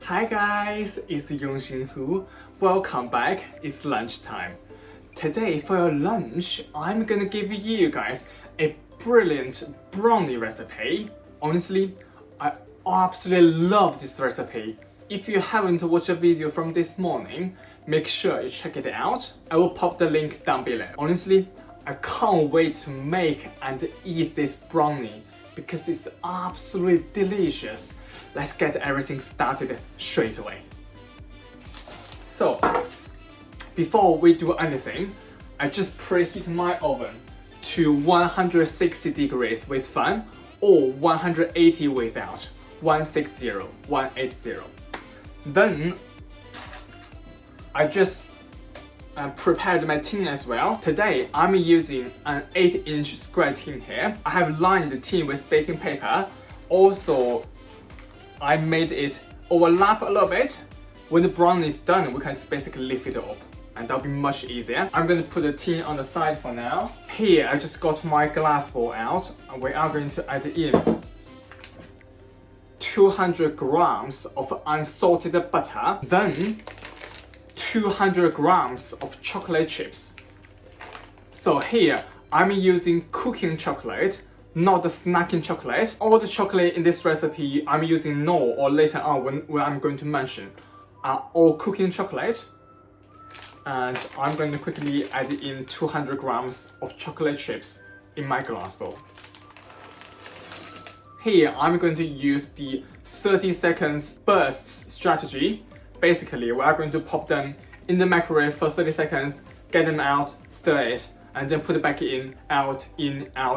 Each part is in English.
Hi guys, it's 流心布. Welcome back, it's lunchtime. Today for your lunch, I'm gonna give you guys a brilliant brownie recipe. Honestly, I absolutely love this recipe. If you haven't watched a video from this morning, make sure you check it out. I will pop the link down below. Honestly, I can't wait to make and eat this brownie because it's absolutely delicious. Let's get everything started straight away. So, before we do anything, I just preheat my oven to 160 degrees with fan or 180 without. 180. Then I just prepared my tin as well. Today I'm using an 8-inch square tin here. I have lined the tin with baking paper. Also, I made it overlap a little bit. When the brownie is done, we can just basically lift it up and that'll be much easier. I'm going to put the tin on the side for now. Here I just got my glass bowl out and we are going to add in 200 grams of unsalted butter, then 200 grams of chocolate chips. So here I'm using cooking chocolate, not the snacking chocolate. All the chocolate in this recipe I'm using now or later on when I'm going to mention are all cooking chocolate. And I'm going to quickly add in 200 grams of chocolate chips in my glass bowl. Here I'm going to use the 30 seconds bursts strategy. Basically, we are going to pop them in the microwave for 30 seconds, get them out, stir it, and then put it back in, out,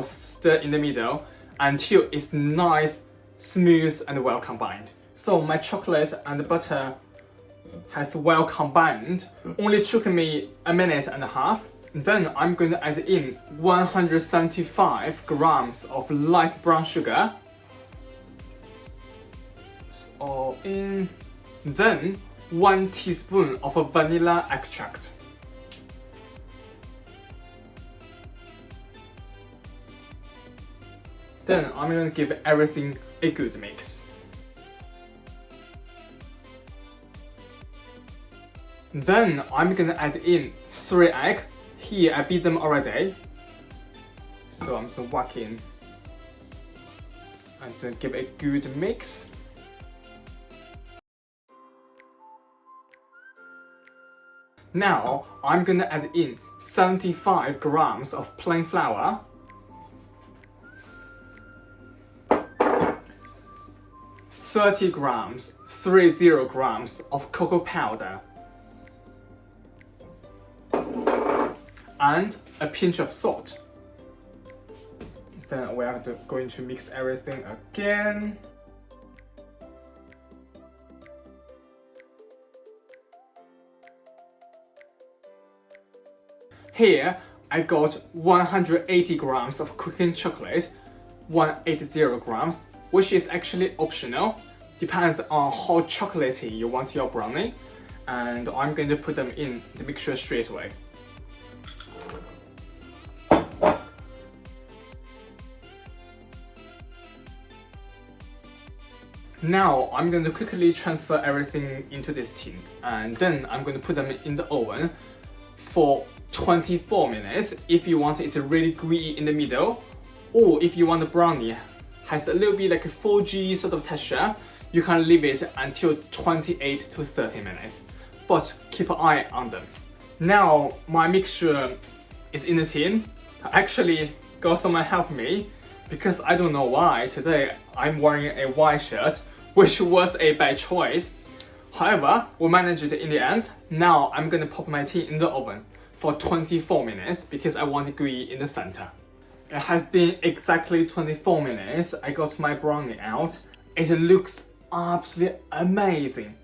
stir in the middle until it's nice, smooth, and well combined. So my chocolate and the butter has well combined. Only took me a minute and a half. Then I'm going to add in 175 grams of light brown sugar. All in. Then 1 teaspoon of vanilla extract. Then I'm going to give everything a good mix. Then I'm going to add in 3 eggs. Here I beat them already. So I'm just whack in and then give a good mix. Now I'm going to add in 75 grams of plain flour, 30 grams of cocoa powder, and a pinch of salt. Then we are going to mix everything again. Here I got 180 grams of cooking chocolate, 180 grams, which is actually optional. Depends on how chocolatey you want your brownie. And I'm going to put them in the mixture straight away. Now I'm going to quickly transfer everything into this tin and then I'm going to put them in the oven for 24 minutes if you want it really gooey in the middle, or if you want the brownie has a little bit like a 4G sort of texture, you can leave it until 28 to 30 minutes. But keep an eye on them. Now my mixture is in the tin. I actually got someone help me because I don't know why today I'm wearing a white shirt, which was a bad choice. However, we managed it in the end. Now I'm gonna pop my tin in the oven for 24 minutes because I want it gooey in the center. It has been exactly 24 minutes. I got my brownie out. It looks absolutely amazing.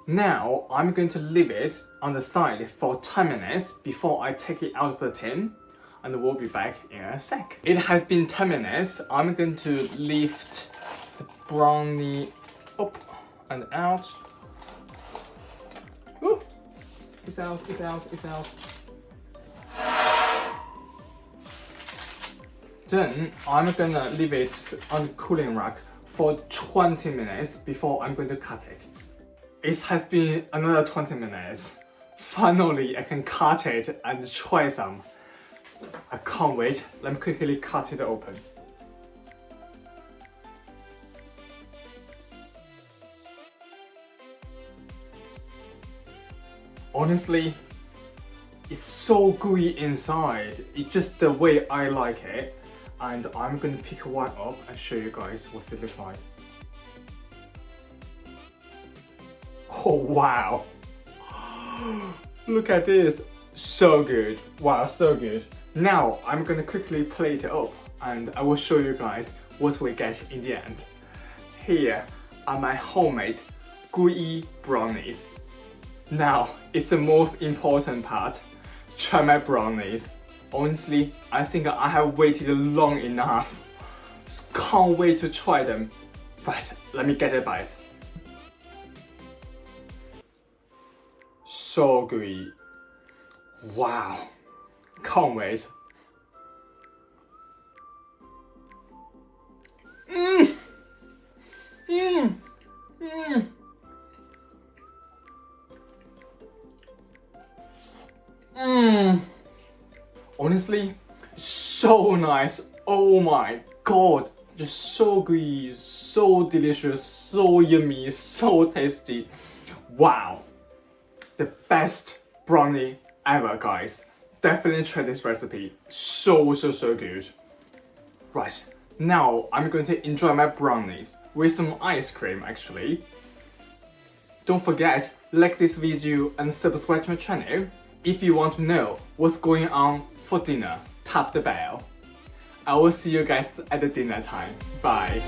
Now I'm going to leave it on the side for 10 minutes before I take it out of the tin, and we'll be back in a sec. It has been 10 minutes. I'm going to lift the brownie up and out. Ooh, it's out. Then I'm gonna leave it on the cooling rack for 20 minutes before I'm going to cut it. It has been another 20 minutes. Finally, I can cut it and try some. I can't wait. Let me quickly cut it open. Honestly, it's so gooey inside. It's just the way I like it. And I'm gonna pick one up and show you guys what it looks like. Oh wow! Look at this! So good! Wow, so good! Now I'm gonna quickly plate it up and I will show you guys what we get in the end. Here are my homemade gooey brownies. Now it's the most important part. Try my brownies. Honestly, I think I have waited long enough. Just can't wait to try them. Right, let me get a bite. So gooey. Wow. Can't wait. Honestly, so nice. Oh my god. Just so gooey, so delicious, so yummy, so tasty. Wow. The best brownie ever, guys. Definitely try this recipe. So good. Right, now I'm going to enjoy my brownies with some ice cream actually. Don't forget, like this video and subscribe to my channel. If you want to know what's going on for dinner, tap the bell. I will see you guys at the dinner time. Bye.